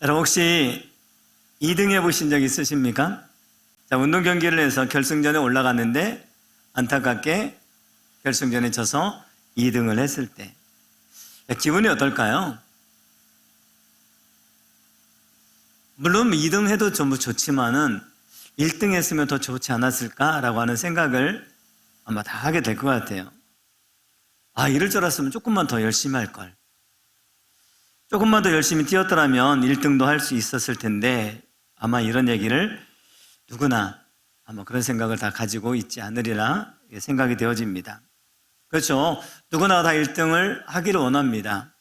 여러분 혹시 2등 해보신 적 있으십니까? 자, 운동 경기를 해서 결승전에 올라갔는데 안타깝게 결승전에 져서 2등을 했을 때 기분이 어떨까요? 물론 2등 해도 전부 좋지만은 1등 했으면 더 좋지 않았을까라고 하는 생각을 아마 다 하게 될 것 같아요. 아, 이럴 줄 알았으면 조금만 더 열심히 할 걸. 조금만 더 열심히 뛰었더라면 1등도 할 수 있었을 텐데 아마 이런 얘기를 누구나 아마 그런 생각을 다 가지고 있지 않으리라 생각이 되어집니다. 그렇죠. 누구나 다 1등을 하기를 원합니다.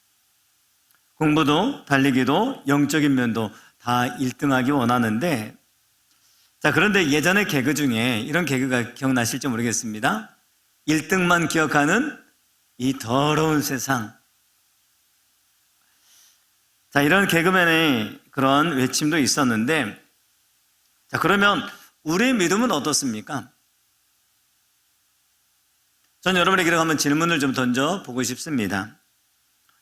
공부도 달리기도 영적인 면도 다 1등하기 원하는데, 자, 그런데 예전의 개그 중에 이런 개그가 기억나실지 모르겠습니다. 1등만 기억하는 이 더러운 세상. 자, 이런 개그맨의 그런 외침도 있었는데, 자, 그러면 우리의 믿음은 어떻습니까? 전 여러분에게 한번 질문을 좀 던져보고 싶습니다.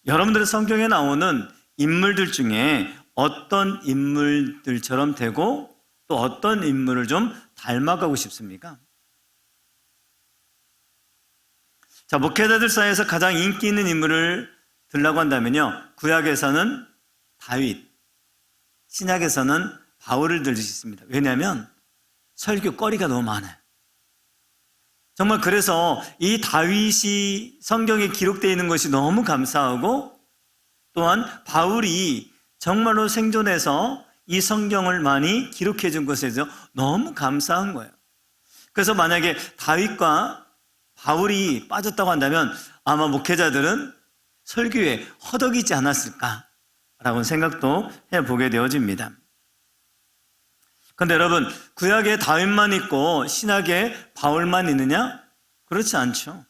여러분들의 성경에 나오는 인물들 중에 어떤 인물들처럼 되고 또 어떤 인물을 좀 닮아가고 싶습니까? 자, 목회자들 사이에서 가장 인기 있는 인물을 들라고 한다면요, 구약에서는 다윗, 신약에서는 바울을 들 수 있습니다. 왜냐하면 설교 거리가 너무 많아요. 정말 그래서 이 다윗이 성경에 기록되어 있는 것이 너무 감사하고, 또한 바울이 정말로 생존해서 이 성경을 많이 기록해 준 것에 대해서 너무 감사한 거예요. 그래서 만약에 다윗과 바울이 빠졌다고 한다면 아마 목회자들은 설교에 허덕이지 않았을까라는 생각도 해보게 되어집니다. 그런데 여러분, 구약에 다윗만 있고 신약에 바울만 있느냐? 그렇지 않죠.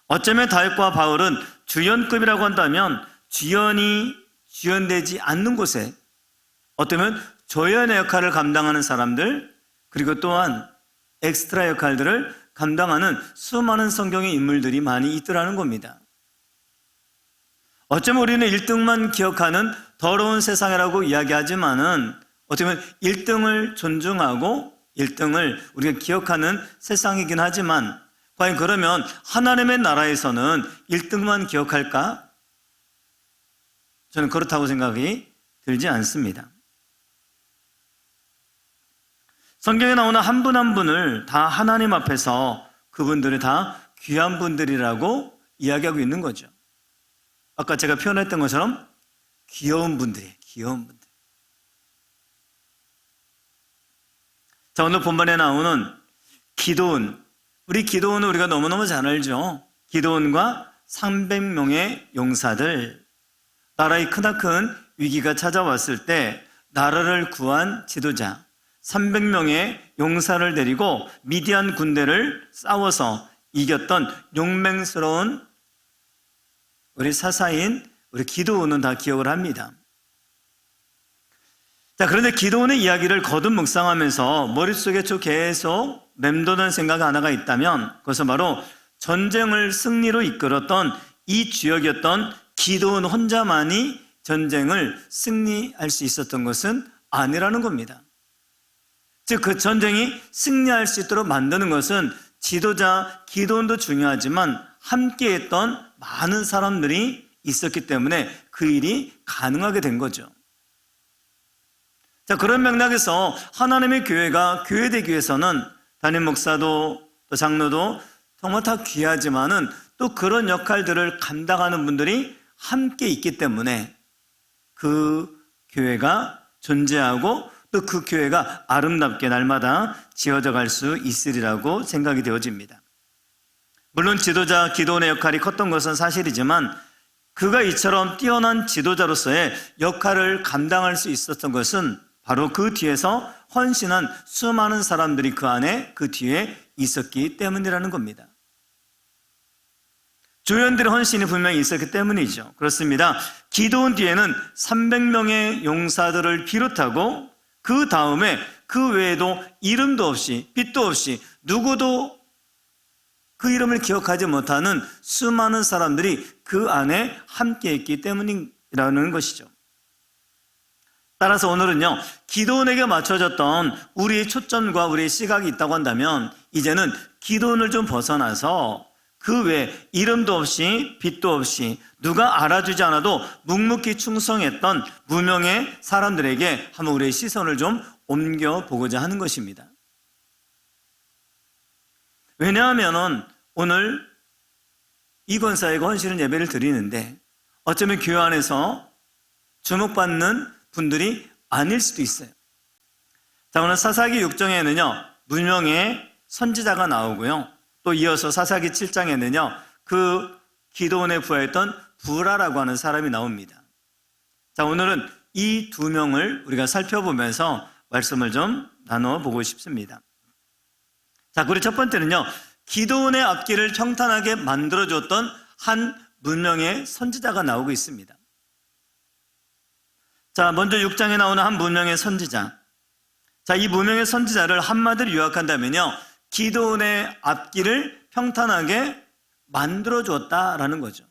어쩌면 다윗과 바울은 주연급이라고 한다면 주연이 주연되지 않는 곳에 어쩌면 조연의 역할을 감당하는 사람들, 그리고 또한 엑스트라 역할들을 감당하는 수많은 성경의 인물들이 많이 있더라는 겁니다. 어쩌면 우리는 1등만 기억하는 더러운 세상이라고 이야기하지만은 어쩌면 1등을 존중하고 1등을 우리가 기억하는 세상이긴 하지만, 과연 그러면 하나님의 나라에서는 1등만 기억할까? 저는 그렇다고 생각이 들지 않습니다. 성경에 나오는 한 분 한 분을 다 하나님 앞에서 그분들이 다 귀한 분들이라고 이야기하고 있는 거죠. 아까 제가 표현했던 것처럼 귀여운 분들이에요. 귀여운 분들. 자, 오늘 본문에 나오는 기드온. 우리 기드온은 우리가 너무너무 잘 알죠. 기드온과 300명의 용사들. 나라의 크나큰 위기가 찾아왔을 때 나라를 구한 지도자 300명의 용사를 데리고 미디안 군대를 싸워서 이겼던 용맹스러운 우리 사사인 우리 기드온은 다 기억을 합니다. 자, 그런데 기드온의 이야기를 거듭 묵상하면서 머릿속에 계속 맴도는 생각 하나가 있다면 그것은 바로 전쟁을 승리로 이끌었던 이 주역이었던 기드온 혼자만이 전쟁을 승리할 수 있었던 것은 아니라는 겁니다. 즉, 그 전쟁이 승리할 수 있도록 만드는 것은 지도자 기드온도 중요하지만 함께했던 많은 사람들이 있었기 때문에 그 일이 가능하게 된 거죠. 자, 그런 맥락에서 하나님의 교회가 교회되기 위해서는 담임 목사도 또 장로도 정말 다 귀하지만은 또 그런 역할들을 감당하는 분들이 함께 있기 때문에 그 교회가 존재하고 또 그 교회가 아름답게 날마다 지어져 갈 수 있으리라고 생각이 되어집니다. 물론 지도자 기드온의 역할이 컸던 것은 사실이지만 그가 이처럼 뛰어난 지도자로서의 역할을 감당할 수 있었던 것은 바로 그 뒤에서 헌신한 수많은 사람들이 그 안에 그 뒤에 있었기 때문이라는 겁니다. 조연들의 헌신이 분명히 있었기 때문이죠. 그렇습니다. 기드온 뒤에는 300명의 용사들을 비롯하고 그 다음에 그 외에도 이름도 없이 빛도 없이 누구도 그 이름을 기억하지 못하는 수많은 사람들이 그 안에 함께 있기 때문이라는 것이죠. 따라서 오늘은요, 기도원에게 맞춰졌던 우리의 초점과 우리의 시각이 있다고 한다면 이제는 기도원을 좀 벗어나서 그 외에 이름도 없이 빛도 없이 누가 알아주지 않아도 묵묵히 충성했던 무명의 사람들에게 한번 우리의 시선을 좀 옮겨보고자 하는 것입니다. 왜냐하면 오늘 이 권사에게 헌신을 예배를 드리는데 어쩌면 교회 안에서 주목받는 분들이 아닐 수도 있어요. 자, 오늘 사사기 6장에는요 무명의 선지자가 나오고요, 또 이어서 사사기 7장에는요 그 기도원에 부하였던 부라라고 하는 사람이 나옵니다. 자, 오늘은 이 두 명을 우리가 살펴보면서 말씀을 좀 나눠보고 싶습니다. 자, 그리고 첫 번째는요, 기도원의 앞길을 평탄하게 만들어줬던 한 무명의 선지자가 나오고 있습니다. 자, 먼저 6장에 나오는 한 무명의 선지자. 자, 이 무명의 선지자를 한마디로 요약한다면요, 기도원의 앞길을 평탄하게 만들어줬다라는 거죠.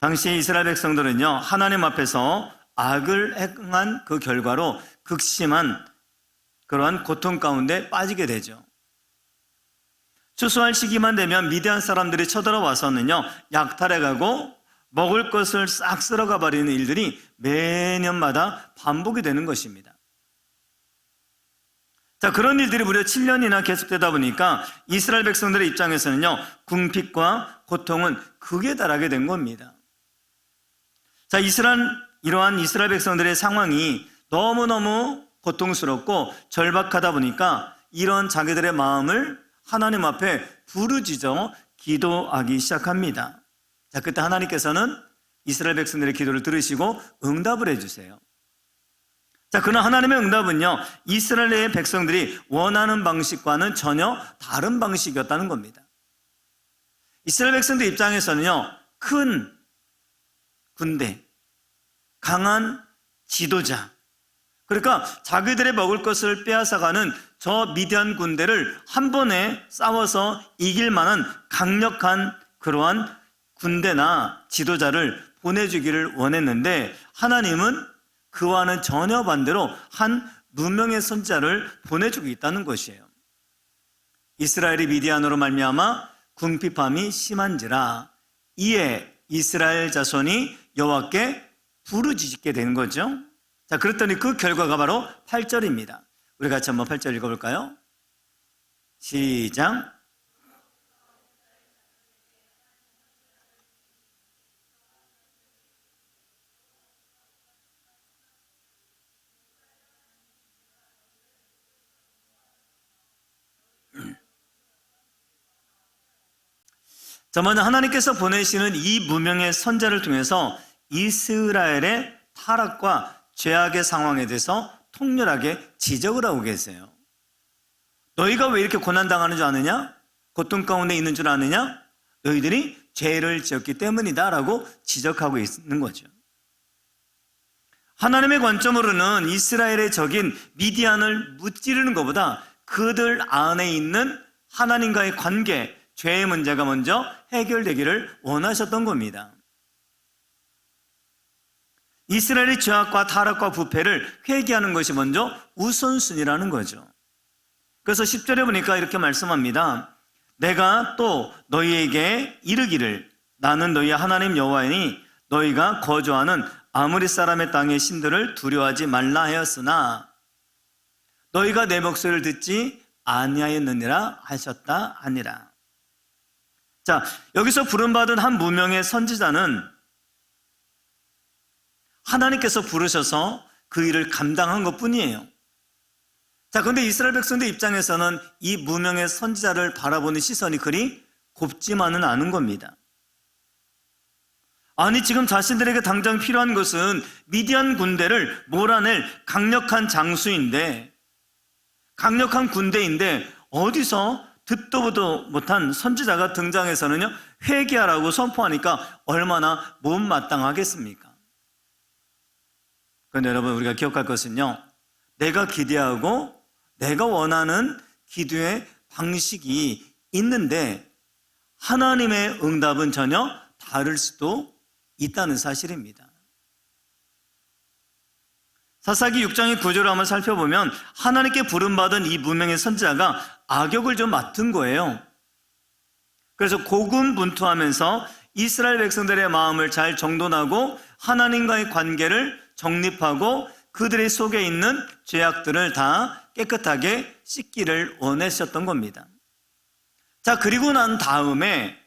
당시 이스라엘 백성들은요, 하나님 앞에서 악을 행한 그 결과로 극심한 그러한 고통 가운데 빠지게 되죠. 추수할 시기만 되면 미디안 사람들이 쳐들어와서는요, 약탈해가고 먹을 것을 싹 쓸어가 버리는 일들이 매년마다 반복이 되는 것입니다. 자, 그런 일들이 무려 7년이나 계속되다 보니까 이스라엘 백성들의 입장에서는요, 궁핍과 고통은 극에 달하게 된 겁니다. 자, 이러한 이스라엘 백성들의 상황이 너무너무 고통스럽고 절박하다 보니까 이런 자기들의 마음을 하나님 앞에 부르짖어 기도하기 시작합니다. 자, 그때 하나님께서는 이스라엘 백성들의 기도를 들으시고 응답을 해주세요. 자, 그러나 하나님의 응답은요, 이스라엘의 백성들이 원하는 방식과는 전혀 다른 방식이었다는 겁니다. 이스라엘 백성들 입장에서는요, 큰 군대, 강한 지도자, 그러니까 자기들의 먹을 것을 빼앗아가는 저 미디안 군대를 한 번에 싸워서 이길 만한 강력한 그러한 군대나 지도자를 보내주기를 원했는데 하나님은 그와는 전혀 반대로 한 무명의 선지자를 보내주고 있다는 것이에요. 이스라엘이 미디안으로 말미암아 궁핍함이 심한지라 이에 이스라엘 자손이 여호와께 부르짖게 되는 거죠. 자, 그랬더니 그 결과가 바로 8절입니다. 우리 같이 한번 8절 읽어볼까요? 시작. 자, 먼저 하나님께서 보내시는 이 무명의 선자를 통해서 이스라엘의 타락과 죄악의 상황에 대해서 통렬하게 지적을 하고 계세요. 너희가 왜 이렇게 고난당하는 줄 아느냐? 고통 가운데 있는 줄 아느냐? 너희들이 죄를 지었기 때문이다 라고 지적하고 있는 거죠. 하나님의 관점으로는 이스라엘의 적인 미디안을 무찌르는 것보다 그들 안에 있는 하나님과의 관계, 죄의 문제가 먼저 해결되기를 원하셨던 겁니다. 이스라엘의 죄악과 타락과 부패를 회개하는 것이 먼저 우선순위라는 거죠. 그래서 10절에 보니까 이렇게 말씀합니다. 내가 또 너희에게 이르기를 나는 너희의 하나님 여호와이니 너희가 거주하는 아무리 사람의 땅의 신들을 두려워하지 말라 하였으나 너희가 내 목소리를 듣지 아니하였느니라 하셨다 하니라. 자, 여기서 부름받은 한 무명의 선지자는 하나님께서 부르셔서 그 일을 감당한 것뿐이에요. 자, 그런데 이스라엘 백성들 입장에서는 이 무명의 선지자를 바라보는 시선이 그리 곱지만은 않은 겁니다. 아니, 지금 자신들에게 당장 필요한 것은 미디안 군대를 몰아낼 강력한 장수인데, 강력한 군대인데 어디서 듣도 보도 못한 선지자가 등장해서는요, 회개하라고 선포하니까 얼마나 못마땅하겠습니까? 그런데 여러분, 우리가 기억할 것은요, 내가 기대하고 내가 원하는 기도의 방식이 있는데 하나님의 응답은 전혀 다를 수도 있다는 사실입니다. 사사기 6장의 구조를 한번 살펴보면 하나님께 부름받은 이 무명의 선지자가 악역을 좀 맡은 거예요. 그래서 고군분투하면서 이스라엘 백성들의 마음을 잘 정돈하고 하나님과의 관계를 정립하고 그들의 속에 있는 죄악들을 다 깨끗하게 씻기를 원하셨던 겁니다. 자, 그리고 난 다음에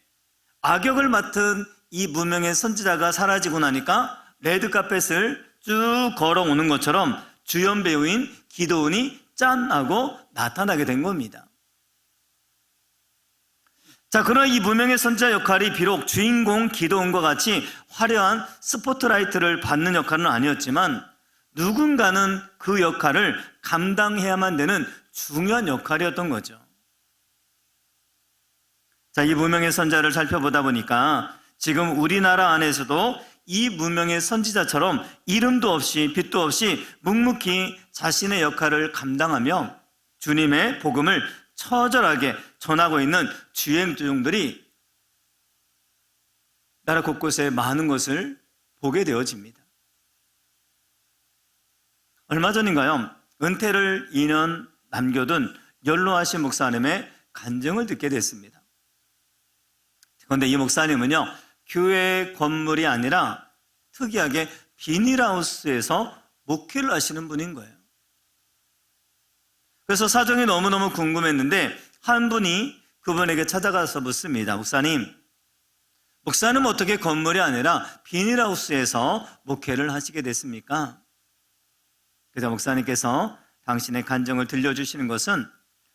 악역을 맡은 이 무명의 선지자가 사라지고 나니까 레드카펫을 쭉 걸어오는 것처럼 주연 배우인 기드온이 짠 하고 나타나게 된 겁니다. 자, 그러나 이 무명의 선지자 역할이 비록 주인공 기드온과 같이 화려한 스포트라이트를 받는 역할은 아니었지만 누군가는 그 역할을 감당해야만 되는 중요한 역할이었던 거죠. 자, 이 무명의 선지자를 살펴보다 보니까 지금 우리나라 안에서도 이 무명의 선지자처럼 이름도 없이 빛도 없이 묵묵히 자신의 역할을 감당하며 주님의 복음을 처절하게 전하고 있는 주행종들이 나라 곳곳에 많은 것을 보게 되어집니다. 얼마 전인가요? 은퇴를 2년 남겨둔 연로하신 목사님의 간증을 듣게 됐습니다. 그런데 이 목사님은요, 교회 건물이 아니라 특이하게 비닐하우스에서 목회를 하시는 분인 거예요. 그래서 사정이 너무너무 궁금했는데 한 분이 그분에게 찾아가서 묻습니다. 목사님 어떻게 건물이 아니라 비닐하우스에서 목회를 하시게 됐습니까? 그래서 목사님께서 당신의 간증을 들려주시는 것은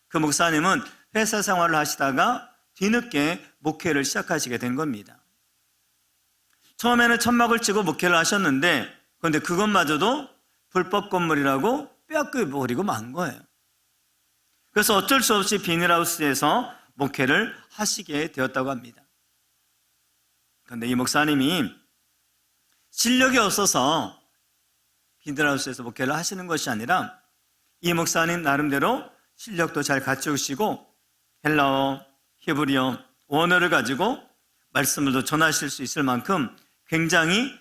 그 목사님은 회사 생활을 하시다가 뒤늦게 목회를 시작하시게 된 겁니다. 처음에는 천막을 치고 목회를 하셨는데 그런데 그것마저도 불법 건물이라고 빼앗겨버리고 만 거예요. 그래서 어쩔 수 없이 비닐하우스에서 목회를 하시게 되었다고 합니다. 그런데 이 목사님이 실력이 없어서 비닐하우스에서 목회를 하시는 것이 아니라 이 목사님 나름대로 실력도 잘 갖추시고 헬라어, 히브리어, 원어를 가지고 말씀을 전하실 수 있을 만큼 굉장히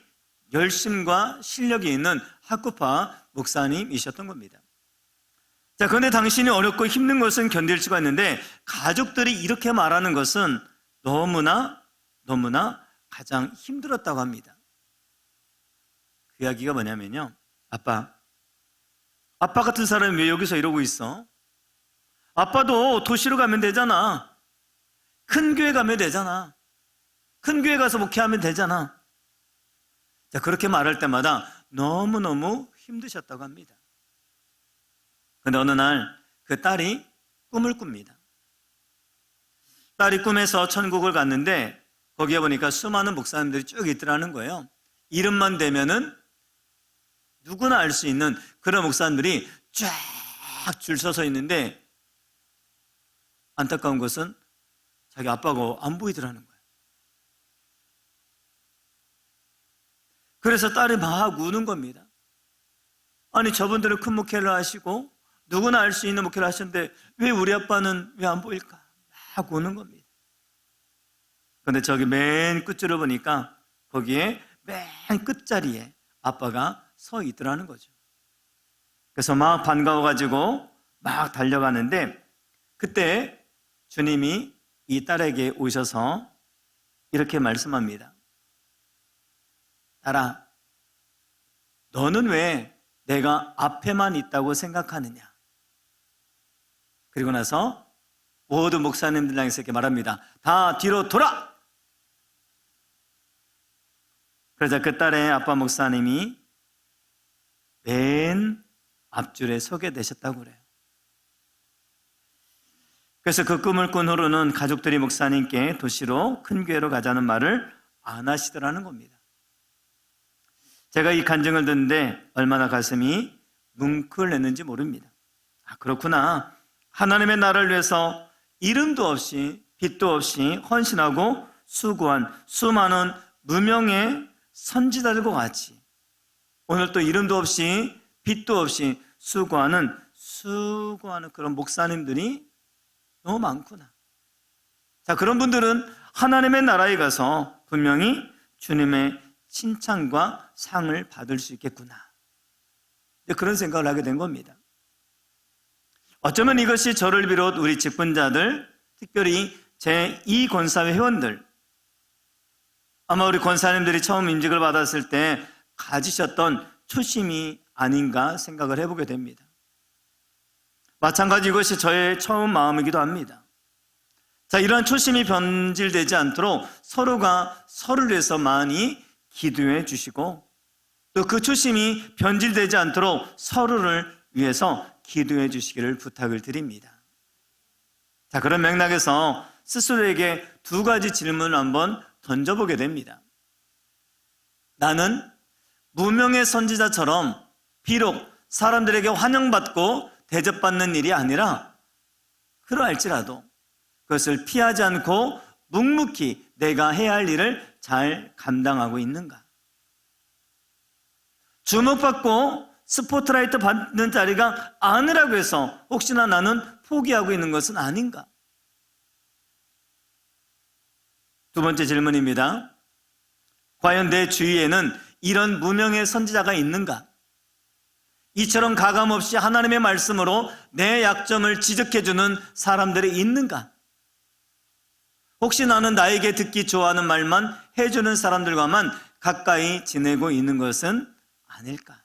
열심과 실력이 있는 학구파 목사님이셨던 겁니다. 자, 그런데 당신이 어렵고 힘든 것은 견딜 수가 있는데 가족들이 이렇게 말하는 것은 너무나 가장 힘들었다고 합니다. 그 이야기가 뭐냐면요, 아빠 같은 사람이 왜 여기서 이러고 있어? 아빠도 도시로 가면 되잖아. 큰 교회 가면 되잖아. 큰 교회 가서 목회하면 되잖아. 자, 그렇게 말할 때마다 너무너무 힘드셨다고 합니다. 그런데 어느 날 그 딸이 꿈을 꿉니다. 딸이 꿈에서 천국을 갔는데 거기에 보니까 수많은 목사님들이 쭉 있더라는 거예요. 이름만 대면은 누구나 알 수 있는 그런 목사님들이 쫙 줄 서서 있는데 안타까운 것은 자기 아빠가 안 보이더라는 거예요. 그래서 딸이 막 우는 겁니다. 아니, 저분들은 큰 목회를 하시고 누구나 알 수 있는 목회를 하셨는데 왜 우리 아빠는 왜 안 보일까? 막 우는 겁니다. 그런데 저기 맨 끝으로 보니까 거기에 맨 끝자리에 아빠가 서 있더라는 거죠. 그래서 막 반가워가지고 막 달려가는데 그때 주님이 이 딸에게 오셔서 이렇게 말씀합니다. 딸아, 너는 왜 내가 앞에만 있다고 생각하느냐? 그리고 나서 모든 목사님들 향해서 이렇게 말합니다. 다 뒤로 돌아! 그러자 그 딸의 아빠 목사님이 맨 앞줄에 서게 되셨다고 그래요. 그래서 그 꿈을 꾼 후로는 가족들이 목사님께 도시로 큰 교회로 가자는 말을 안 하시더라는 겁니다. 제가 이 간증을 듣는데 얼마나 가슴이 뭉클했는지 모릅니다. 아, 그렇구나. 하나님의 나라를 위해서 이름도 없이 빛도 없이 헌신하고 수고한 수많은 무명의 선지자들과 같이 오늘 또 이름도 없이 빛도 없이 수고하는 그런 목사님들이 너무 많구나. 자, 그런 분들은 하나님의 나라에 가서 분명히 주님의 칭찬과 상을 받을 수 있겠구나. 그런 생각을 하게 된 겁니다. 어쩌면 이것이 저를 비롯 우리 직분자들, 특별히 제2 권사회 회원들, 아마 우리 권사님들이 처음 임직을 받았을 때 가지셨던 초심이 아닌가 생각을 해보게 됩니다. 마찬가지 이것이 저의 처음 마음이기도 합니다. 자, 이러한 초심이 변질되지 않도록 서로가 서로를 위해서 많이 기도해 주시고, 또 그 초심이 변질되지 않도록 서로를 위해서 기도해 주시기를 부탁을 드립니다. 자, 그런 맥락에서 스스로에게 두 가지 질문을 한번 던져보게 됩니다. 나는 무명의 선지자처럼 비록 사람들에게 환영받고 대접받는 일이 아니라 그러할지라도 그것을 피하지 않고 묵묵히 내가 해야 할 일을 잘 감당하고 있는가? 주목받고 스포트라이트 받는 자리가 아니라고 해서 혹시나 나는 포기하고 있는 것은 아닌가? 두 번째 질문입니다. 과연 내 주위에는 이런 무명의 선지자가 있는가? 이처럼 가감없이 하나님의 말씀으로 내 약점을 지적해주는 사람들이 있는가? 혹시 나는 나에게 듣기 좋아하는 말만 해주는 사람들과만 가까이 지내고 있는 것은 아닐까?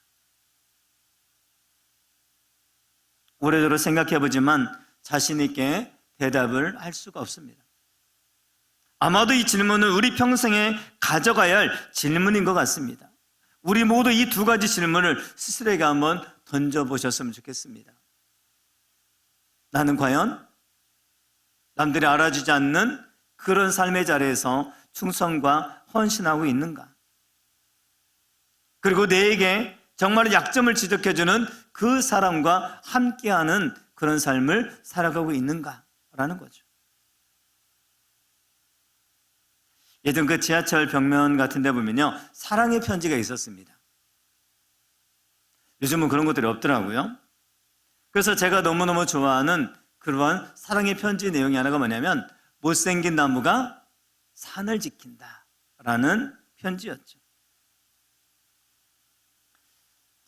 오래도록 생각해보지만 자신 있게 대답을 할 수가 없습니다. 아마도 이 질문은 우리 평생에 가져가야 할 질문인 것 같습니다. 우리 모두 이 두 가지 질문을 스스로에게 한번 던져보셨으면 좋겠습니다. 나는 과연 남들이 알아주지 않는 그런 삶의 자리에서 충성과 헌신하고 있는가? 그리고 내게 정말 약점을 지적해주는 그 사람과 함께하는 그런 삶을 살아가고 있는가라는 거죠. 예전 그 지하철 벽면 같은 데 보면요, 사랑의 편지가 있었습니다. 요즘은 그런 것들이 없더라고요. 그래서 제가 너무너무 좋아하는 그러한 사랑의 편지 내용이 하나가 뭐냐면 못생긴 나무가 산을 지킨다 라는 편지였죠.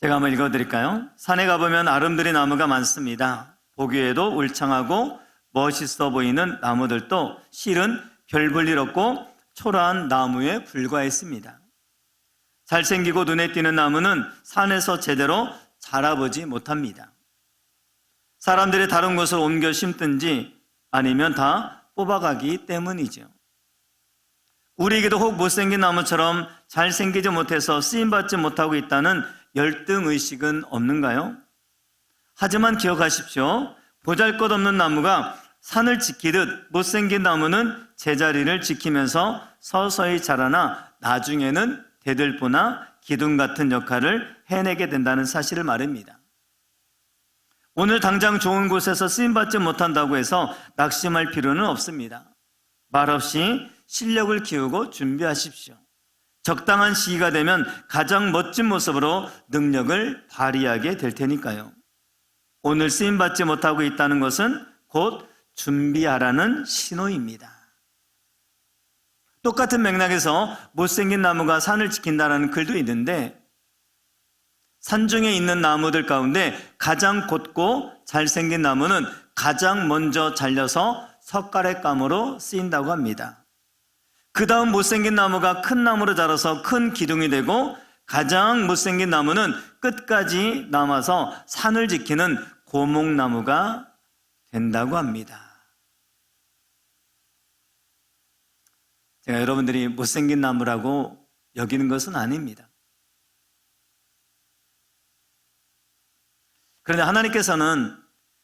제가 한번 읽어드릴까요? 산에 가보면 아름드리 나무가 많습니다. 보기에도 울창하고 멋있어 보이는 나무들도 실은 별 볼 일 없고 초라한 나무에 불과했습니다. 잘생기고 눈에 띄는 나무는 산에서 제대로 자라보지 못합니다. 사람들이 다른 곳으로 옮겨 심든지 아니면 다 뽑아가기 때문이죠. 우리에게도 혹 못생긴 나무처럼 잘생기지 못해서 쓰임받지 못하고 있다는 열등의식은 없는가요? 하지만 기억하십시오. 보잘것없는 나무가 산을 지키듯 못생긴 나무는 제자리를 지키면서 서서히 자라나 나중에는 대들보나 기둥 같은 역할을 해내게 된다는 사실을 말합니다. 오늘 당장 좋은 곳에서 쓰임받지 못한다고 해서 낙심할 필요는 없습니다. 말없이 실력을 키우고 준비하십시오. 적당한 시기가 되면 가장 멋진 모습으로 능력을 발휘하게 될 테니까요. 오늘 쓰임받지 못하고 있다는 것은 곧 준비하라는 신호입니다. 똑같은 맥락에서 못생긴 나무가 산을 지킨다라는 글도 있는데, 산중에 있는 나무들 가운데 가장 곧고 잘생긴 나무는 가장 먼저 잘려서 석가래감으로 쓰인다고 합니다. 그 다음 못생긴 나무가 큰 나무로 자라서 큰 기둥이 되고, 가장 못생긴 나무는 끝까지 남아서 산을 지키는 고목나무가 된다고 합니다. 제가 여러분들이 못생긴 나무라고 여기는 것은 아닙니다. 그런데 하나님께서는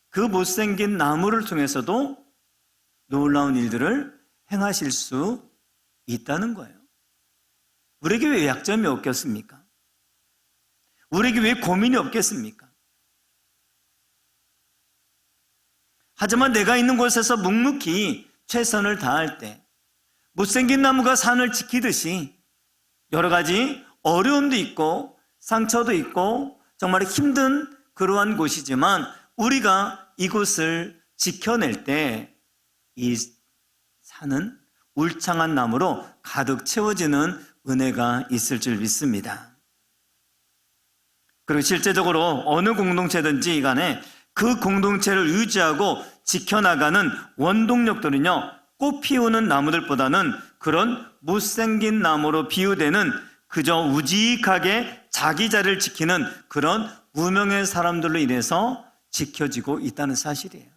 그 못생긴 나무를 통해서도 놀라운 일들을 행하실 수 있다는 거예요. 우리에게 왜 약점이 없겠습니까? 우리에게 왜 고민이 없겠습니까? 하지만 내가 있는 곳에서 묵묵히 최선을 다할 때 못생긴 나무가 산을 지키듯이 여러 가지 어려움도 있고 상처도 있고 정말 힘든 그러한 곳이지만 우리가 이곳을 지켜낼 때 이 산은 울창한 나무로 가득 채워지는 은혜가 있을 줄 믿습니다. 그리고 실제적으로 어느 공동체든지 간에 그 공동체를 유지하고 지켜나가는 원동력들은요, 꽃 피우는 나무들보다는 그런 못생긴 나무로 비유되는 그저 우직하게 자기 자리를 지키는 그런 무명의 사람들로 인해서 지켜지고 있다는 사실이에요.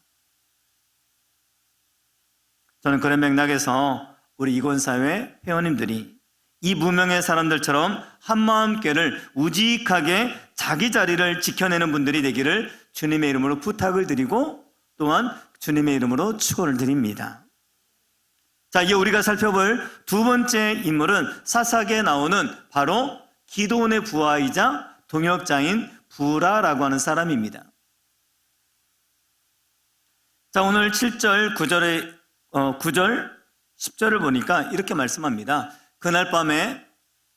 저는 그런 맥락에서 우리 이권사회 회원님들이 이 무명의 사람들처럼 한마음교회를 우직하게 자기 자리를 지켜내는 분들이 되기를 주님의 이름으로 부탁을 드리고 또한 주님의 이름으로 축원을 드립니다. 자, 이제 우리가 살펴볼 두 번째 인물은 사사기에 나오는 바로 기드온의 부하이자 동역자인 부라라고 하는 사람입니다. 자, 오늘 7절, 9절, 10절을 보니까 이렇게 말씀합니다. 그날 밤에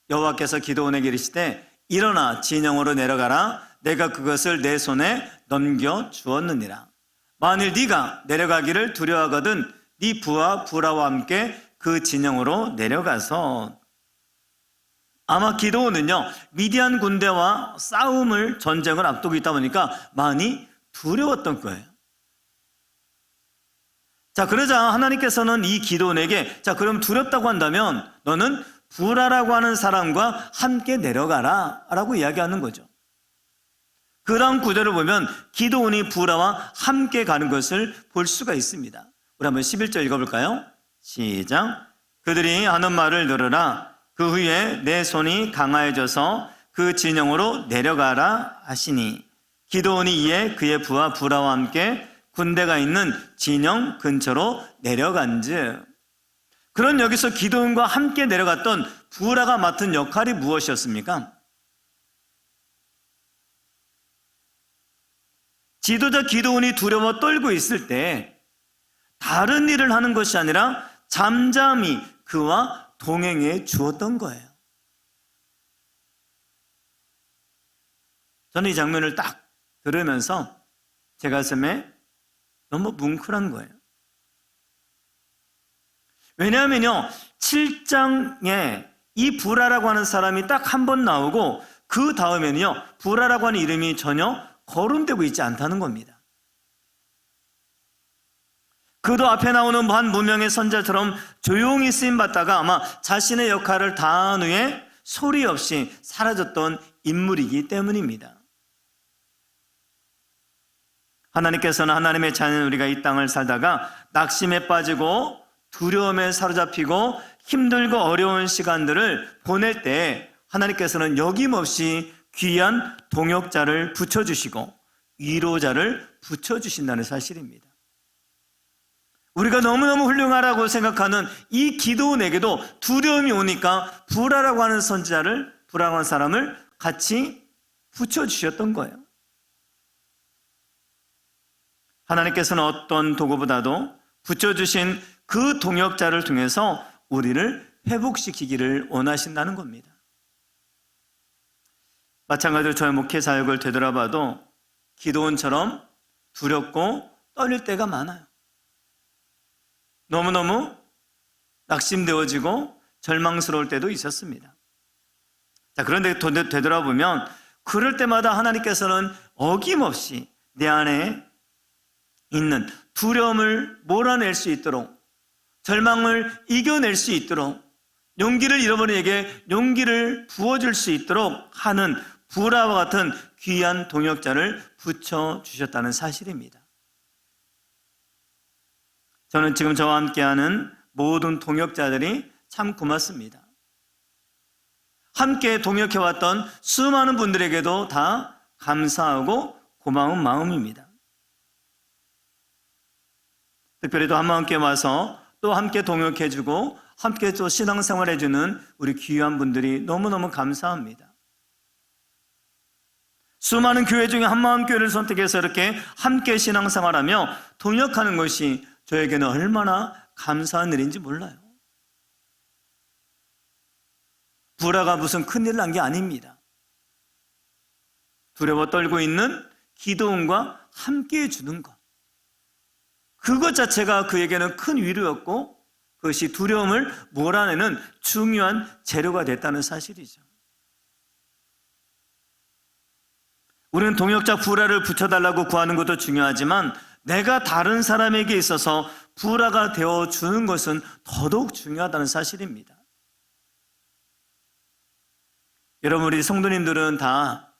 여호와께서 기드온에게 이르시되 일어나 진영으로 내려가라. 내가 그것을 내 손에 넘겨 주었느니라. 만일 네가 내려가기를 두려워하거든 네 부하 부라와 함께 그 진영으로 내려가서. 아마 기드온은요, 미디안 군대와 전쟁을 앞두고 있다 보니까 많이 두려웠던 거예요. 자, 그러자 하나님께서는 이 기드온에게, 자, 그럼 두렵다고 한다면 너는 부라라고 하는 사람과 함께 내려가라 라고 이야기하는 거죠. 그 다음 구절을 보면 기드온이 부라와 함께 가는 것을 볼 수가 있습니다. 우리 한번 11절 읽어볼까요? 시작. 그들이 하는 말을 들으라. 그 후에 내 손이 강하여져서 그 진영으로 내려가라 하시니 기드온이 이에 그의 부하 부라와 함께 군대가 있는 진영 근처로 내려간즉. 그런 여기서 기드온과 함께 내려갔던 부라가 맡은 역할이 무엇이었습니까? 지도자 기드온이 두려워 떨고 있을 때 다른 일을 하는 것이 아니라 잠잠히 그와 동행해 주었던 거예요. 저는 이 장면을 딱 들으면서 제 가슴에 너무 뭉클한 거예요. 왜냐하면요, 7장에 이 부라라고 하는 사람이 딱 한 번 나오고 그 다음에는요, 부라라고 하는 이름이 전혀 거론되고 있지 않다는 겁니다. 그도 앞에 나오는 한 무명의 선자처럼 조용히 쓰임받다가 아마 자신의 역할을 다한 후에 소리 없이 사라졌던 인물이기 때문입니다. 하나님께서는 하나님의 자녀인 우리가 이 땅을 살다가 낙심에 빠지고 두려움에 사로잡히고 힘들고 어려운 시간들을 보낼 때 하나님께서는 여김없이 귀한 동역자를 붙여주시고 위로자를 붙여주신다는 사실입니다. 우리가 너무너무 훌륭하다고 생각하는 이 기드온에게도 두려움이 오니까 부라라고 하는 선지자를, 부라라고 하는 사람을 같이 붙여주셨던 거예요. 하나님께서는 어떤 도구보다도 붙여주신 그 동역자를 통해서 우리를 회복시키기를 원하신다는 겁니다. 마찬가지로 저의 목회 사역을 되돌아봐도 기드온처럼 두렵고 떨릴 때가 많아요. 너무너무 낙심되어지고 절망스러울 때도 있었습니다. 자, 그런데 되돌아보면 그럴 때마다 하나님께서는 어김없이 내 안에 있는 두려움을 몰아낼 수 있도록, 절망을 이겨낼 수 있도록, 용기를 잃어버린 에게 용기를 부어줄 수 있도록 하는 부라와 같은 귀한 동역자를 붙여주셨다는 사실입니다. 저는 지금 저와 함께하는 모든 동역자들이 참 고맙습니다. 함께 동역해왔던 수많은 분들에게도 다 감사하고 고마운 마음입니다. 특별히 또 한마음께 와서 또 함께 동역해주고 함께 또 신앙생활 해주는 우리 귀한 분들이 너무너무 감사합니다. 수많은 교회 중에 한마음교회를 선택해서 이렇게 함께 신앙생활하며 동역하는 것이 저에게는 얼마나 감사한 일인지 몰라요. 부라가 무슨 큰일 난 게 아닙니다. 두려워 떨고 있는 기드온과 함께 해주는 것, 그것 자체가 그에게는 큰 위로였고 그것이 두려움을 몰아내는 중요한 재료가 됐다는 사실이죠. 우리는 동역자 부라를 붙여달라고 구하는 것도 중요하지만 내가 다른 사람에게 있어서 부라가 되어주는 것은 더더욱 중요하다는 사실입니다. 여러분, 우리 성도님들은 다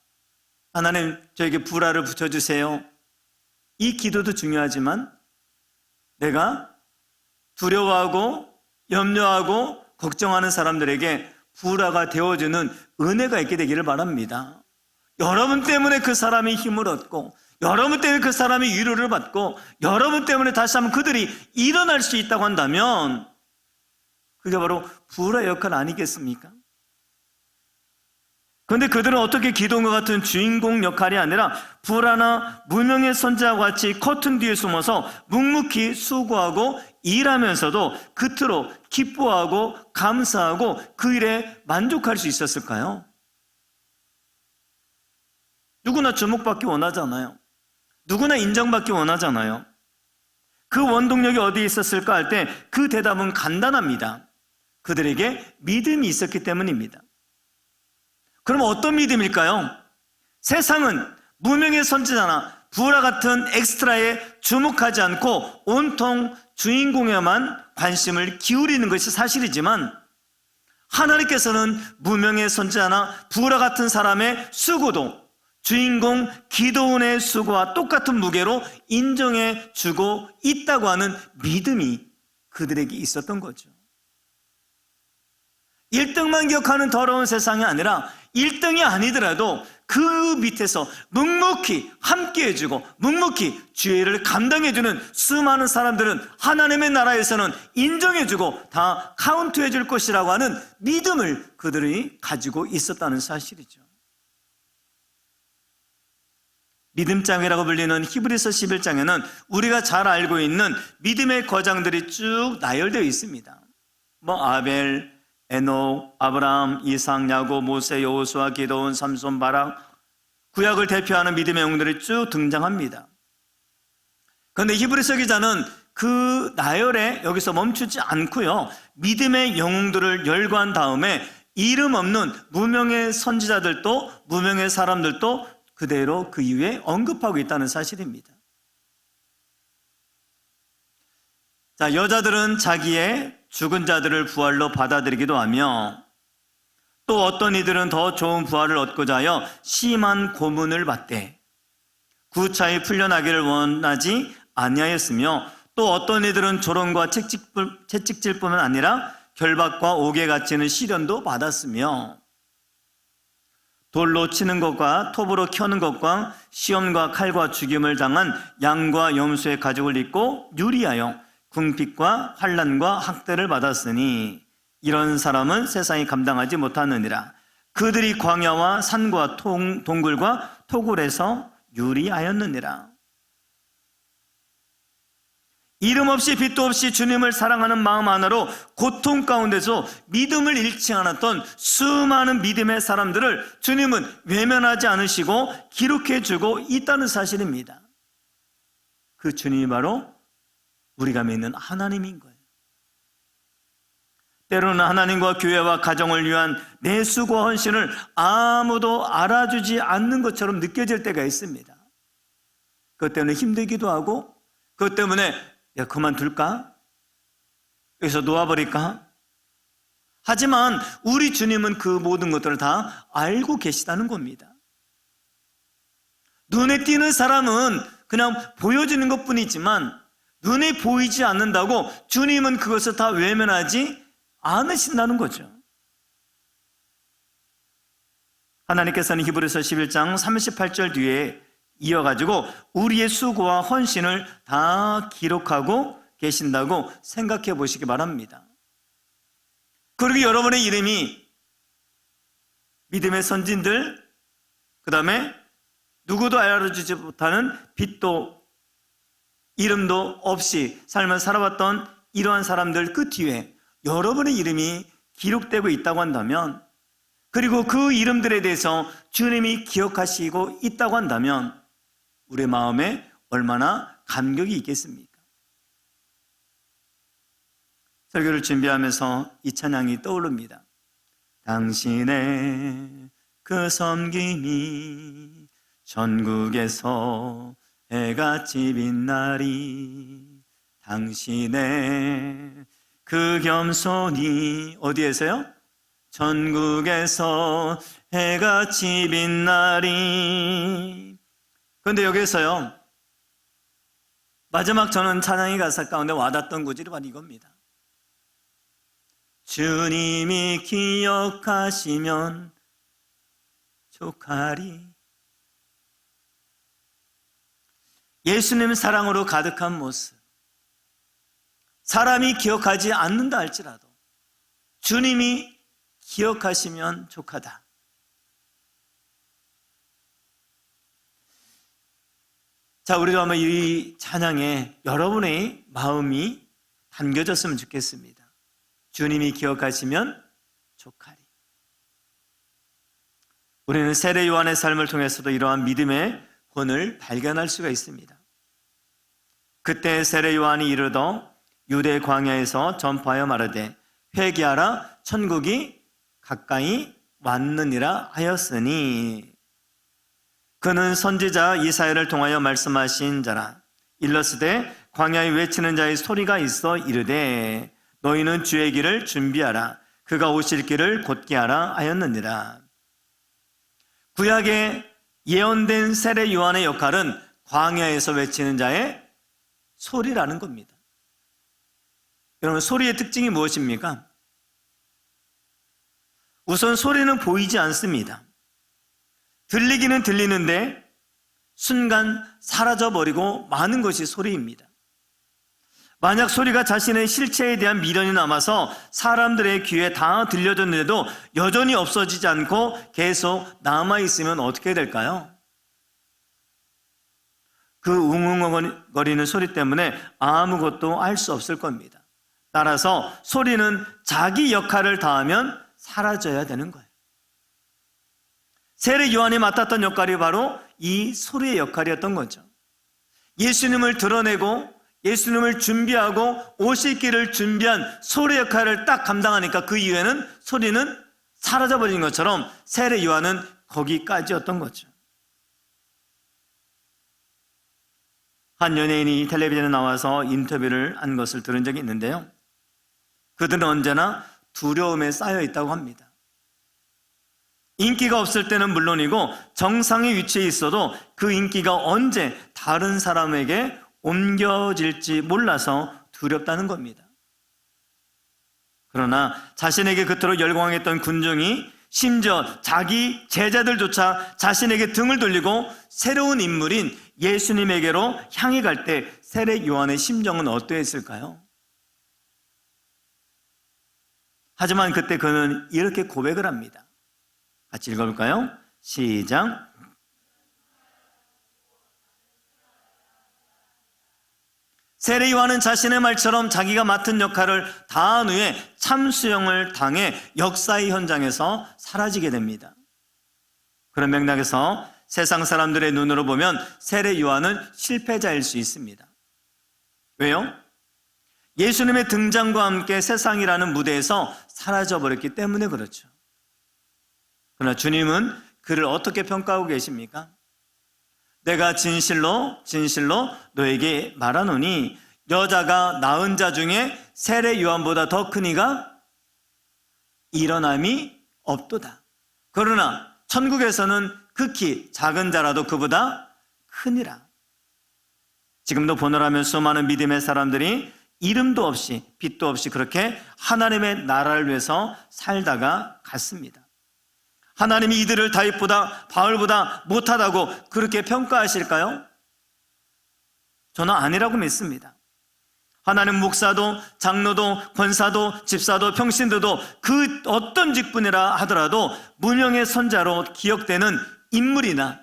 하나님 저에게 부라를 붙여주세요, 이 기도도 중요하지만 내가 두려워하고 염려하고 걱정하는 사람들에게 부라가 되어주는 은혜가 있게 되기를 바랍니다. 여러분 때문에 그 사람이 힘을 얻고, 여러분 때문에 그 사람이 위로를 받고, 여러분 때문에 다시 한번 그들이 일어날 수 있다고 한다면 그게 바로 부라 역할 아니겠습니까? 그런데 그들은 어떻게 기도원과 같은 주인공 역할이 아니라 부라나 무명의 선지자와 같이 커튼 뒤에 숨어서 묵묵히 수고하고 일하면서도 겉으로 기뻐하고 감사하고 그 일에 만족할 수 있었을까요? 누구나 주목받기 원하잖아요. 누구나 인정받기 원하잖아요. 그 원동력이 어디에 있었을까 할 때 그 대답은 간단합니다. 그들에게 믿음이 있었기 때문입니다. 그럼 어떤 믿음일까요? 세상은 무명의 선지자나 부라 같은 엑스트라에 주목하지 않고 온통 주인공에만 관심을 기울이는 것이 사실이지만 하나님께서는 무명의 선지자나 부라 같은 사람의 수고도 주인공 기도원의 수고와 똑같은 무게로 인정해 주고 있다고 하는 믿음이 그들에게 있었던 거죠. 1등만 기억하는 더러운 세상이 아니라 1등이 아니더라도 그 밑에서 묵묵히 함께해주고 묵묵히 주의 일을 감당해주는 수많은 사람들은 하나님의 나라에서는 인정해주고 다 카운트해줄 것이라고 하는 믿음을 그들이 가지고 있었다는 사실이죠. 믿음장이라고 불리는 히브리서 11장에는 우리가 잘 알고 있는 믿음의 거장들이 쭉 나열되어 있습니다. 아벨, 에녹, 아브라함, 이삭, 야곱, 모세, 여호수아, 기드온, 삼손, 바락, 구약을 대표하는 믿음의 영웅들이 쭉 등장합니다. 그런데 히브리서 기자는 그 나열에 여기서 멈추지 않고요, 믿음의 영웅들을 열거한 다음에 이름 없는 무명의 선지자들도 무명의 사람들도 그대로 그 이후에 언급하고 있다는 사실입니다. 자, 여자들은 자기의 죽은 자들을 부활로 받아들이기도 하며 또 어떤 이들은 더 좋은 부활을 얻고자 하여 심한 고문을 받되 구차히 풀려나기를 원하지 아니하였으며 또 어떤 이들은 조롱과 채찍질뿐만 아니라 결박과 옥에 갇히는 시련도 받았으며 돌로 치는 것과 톱으로 켜는 것과 시험과 칼과 죽임을 당한 양과 염소의 가죽을 입고 유리하여 궁핍과 환난과 학대를 받았으니 이런 사람은 세상이 감당하지 못하느니라. 그들이 광야와 산과 동굴과 토굴에서 유리하였느니라. 이름 없이 빛도 없이 주님을 사랑하는 마음 하나로 고통 가운데서 믿음을 잃지 않았던 수많은 믿음의 사람들을 주님은 외면하지 않으시고 기록해주고 있다는 사실입니다. 그 주님이 바로 우리가 믿는 하나님인 거예요. 때로는 하나님과 교회와 가정을 위한 내 수고와 헌신을 아무도 알아주지 않는 것처럼 느껴질 때가 있습니다. 그것 때문에 힘들기도 하고, 그것 때문에 그만둘까? 여기서 놓아버릴까? 하지만 우리 주님은 그 모든 것들을 다 알고 계시다는 겁니다. 눈에 띄는 사람은 그냥 보여지는 것뿐이지만 눈에 보이지 않는다고 주님은 그것을 다 외면하지 않으신다는 거죠. 하나님께서는 히브리서 11장 38절 뒤에 이어가지고 우리의 수고와 헌신을 다 기록하고 계신다고 생각해 보시기 바랍니다. 그리고 여러분의 이름이 믿음의 선진들, 그 다음에 누구도 알아주지 못하는 빛도 이름도 없이 삶을 살아왔던 이러한 사람들 그 뒤에 여러분의 이름이 기록되고 있다고 한다면, 그리고 그 이름들에 대해서 주님이 기억하시고 있다고 한다면 우리의 마음에 얼마나 감격이 있겠습니까? 설교를 준비하면서 이 찬양이 떠오릅니다. 당신의 그 섬김이 전국에서 해같이 빛나리 당신의 그 겸손이 어디에서요? 전국에서 해같이 빛나리. 그런데 여기서요, 마지막 저는 찬양의 가사 가운데 와닿던 구절이 바로 이겁니다. 주님이 기억하시면 족하리. 예수님 사랑으로 가득한 모습, 사람이 기억하지 않는다 할지라도 주님이 기억하시면 족하다. 자, 우리도 한번 이 찬양에 여러분의 마음이 담겨졌으면 좋겠습니다. 주님이 기억하시면 족하리. 우리는 세례 요한의 삶을 통해서도 이러한 믿음의 본을 발견할 수가 있습니다. 그때 세례 요한이 이르러 유대 광야에서 전파하여 말하되 회개하라 천국이 가까이 왔느니라 하였으니, 그는 선지자 이사야를 통하여 말씀하신 자라. 일러스되 광야에 외치는 자의 소리가 있어 이르되 너희는 주의 길을 준비하라 그가 오실 길을 곧게 하라 하였느니라. 구약에 예언된 세례 요한의 역할은 광야에서 외치는 자의 소리라는 겁니다. 여러분, 소리의 특징이 무엇입니까? 우선 소리는 보이지 않습니다. 들리기는 들리는데 순간 사라져버리고 마는 것이 소리입니다. 만약 소리가 자신의 실체에 대한 미련이 남아서 사람들의 귀에 다 들려졌는데도 여전히 없어지지 않고 계속 남아있으면 어떻게 될까요? 그 웅웅거리는 소리 때문에 아무것도 알 수 없을 겁니다. 따라서 소리는 자기 역할을 다하면 사라져야 되는 거예요. 세례 요한이 맡았던 역할이 바로 이 소리의 역할이었던 거죠. 예수님을 드러내고 예수님을 준비하고 오실 길을 준비한 소리 역할을 딱 감당하니까 그 이후에는 소리는 사라져버린 것처럼 세례 요한은 거기까지였던 거죠. 한 연예인이 텔레비전에 나와서 인터뷰를 한 것을 들은 적이 있는데요, 그들은 언제나 두려움에 쌓여 있다고 합니다. 인기가 없을 때는 물론이고 정상의 위치에 있어도 그 인기가 언제 다른 사람에게 옮겨질지 몰라서 두렵다는 겁니다. 그러나 자신에게 그토록 열광했던 군중이 심지어 자기 제자들조차 자신에게 등을 돌리고 새로운 인물인 예수님에게로 향해 갈 때 세례 요한의 심정은 어떠했을까요? 하지만 그때 그는 이렇게 고백을 합니다. 같이 읽어볼까요? 시작. 세례 요한은 자신의 말처럼 자기가 맡은 역할을 다한 후에 참수형을 당해 역사의 현장에서 사라지게 됩니다. 그런 맥락에서 세상 사람들의 눈으로 보면 세례 요한은 실패자일 수 있습니다. 왜요? 예수님의 등장과 함께 세상이라는 무대에서 사라져버렸기 때문에 그렇죠. 그러나 주님은 그를 어떻게 평가하고 계십니까? 내가 진실로 너에게 말하노니 여자가 낳은 자 중에 세례 요한보다 더 큰 이가 일어남이 없도다. 그러나 천국에서는 극히 작은 자라도 그보다 크니라. 지금도 보노라면 수많은 믿음의 사람들이 이름도 없이 빛도 없이 그렇게 하나님의 나라를 위해서 살다가 갔습니다. 하나님이 이들을 다윗보다 바울보다 못하다고 그렇게 평가하실까요? 저는 아니라고 믿습니다. 하나님 목사도 장로도 권사도 집사도 평신도도 그 어떤 직분이라 하더라도 무명의 선자로 기억되는 인물이나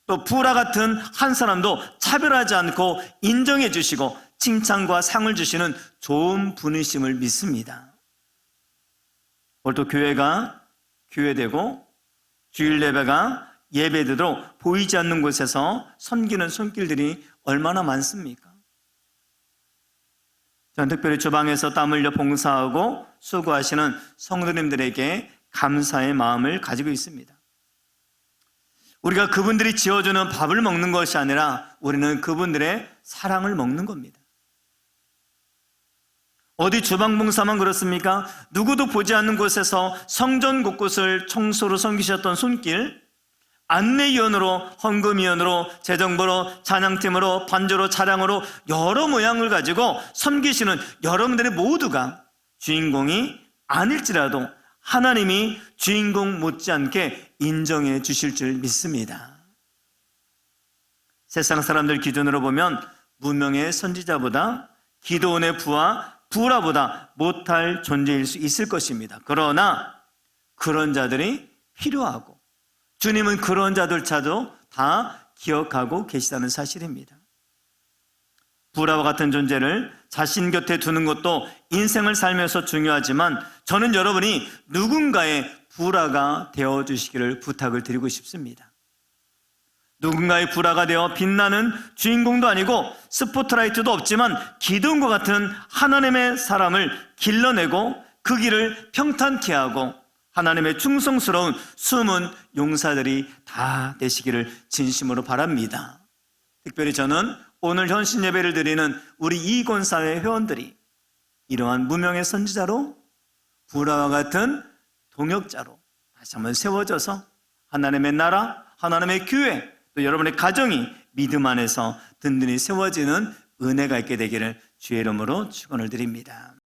또 부라 같은 한 사람도 차별하지 않고 인정해 주시고 칭찬과 상을 주시는 좋은 분이심을 믿습니다. 오늘도 교회가 교회되고 주일 예배가 예배되도록 보이지 않는 곳에서 섬기는 손길들이 얼마나 많습니까? 저는 특별히 주방에서 땀 흘려 봉사하고 수고하시는 성도님들에게 감사의 마음을 가지고 있습니다. 우리가 그분들이 지어주는 밥을 먹는 것이 아니라 우리는 그분들의 사랑을 먹는 겁니다. 어디 주방봉사만 그렇습니까? 누구도 보지 않는 곳에서 성전 곳곳을 청소로 섬기셨던 손길, 안내위원으로, 헌금위원으로, 재정부로, 찬양팀으로, 반주로, 차량으로 여러 모양을 가지고 섬기시는 여러분들의 모두가 주인공이 아닐지라도 하나님이 주인공 못지않게 인정해 주실 줄 믿습니다. 세상 사람들 기준으로 보면 무명의 선지자보다 기드온의 부하 부라보다 못할 존재일 수 있을 것입니다. 그러나 그런 자들이 필요하고 주님은 그런 자들조차도 다 기억하고 계시다는 사실입니다. 부라와 같은 존재를 자신 곁에 두는 것도 인생을 살면서 중요하지만 저는 여러분이 누군가의 부라가 되어주시기를 부탁을 드리고 싶습니다. 누군가의 부라가 되어 빛나는 주인공도 아니고 스포트라이트도 없지만 기드온과 같은 하나님의 사람을 길러내고 그 길을 평탄케 하고 하나님의 충성스러운 숨은 용사들이 다 되시기를 진심으로 바랍니다. 특별히 저는 오늘 현신 예배를 드리는 우리 이권사회 회원들이 이러한 무명의 선지자로 부라와 같은 동역자로 다시 한번 세워져서 하나님의 나라, 하나님의 교회, 또 여러분의 가정이 믿음 안에서 든든히 세워지는 은혜가 있게 되기를 주의 이름으로 축원을 드립니다.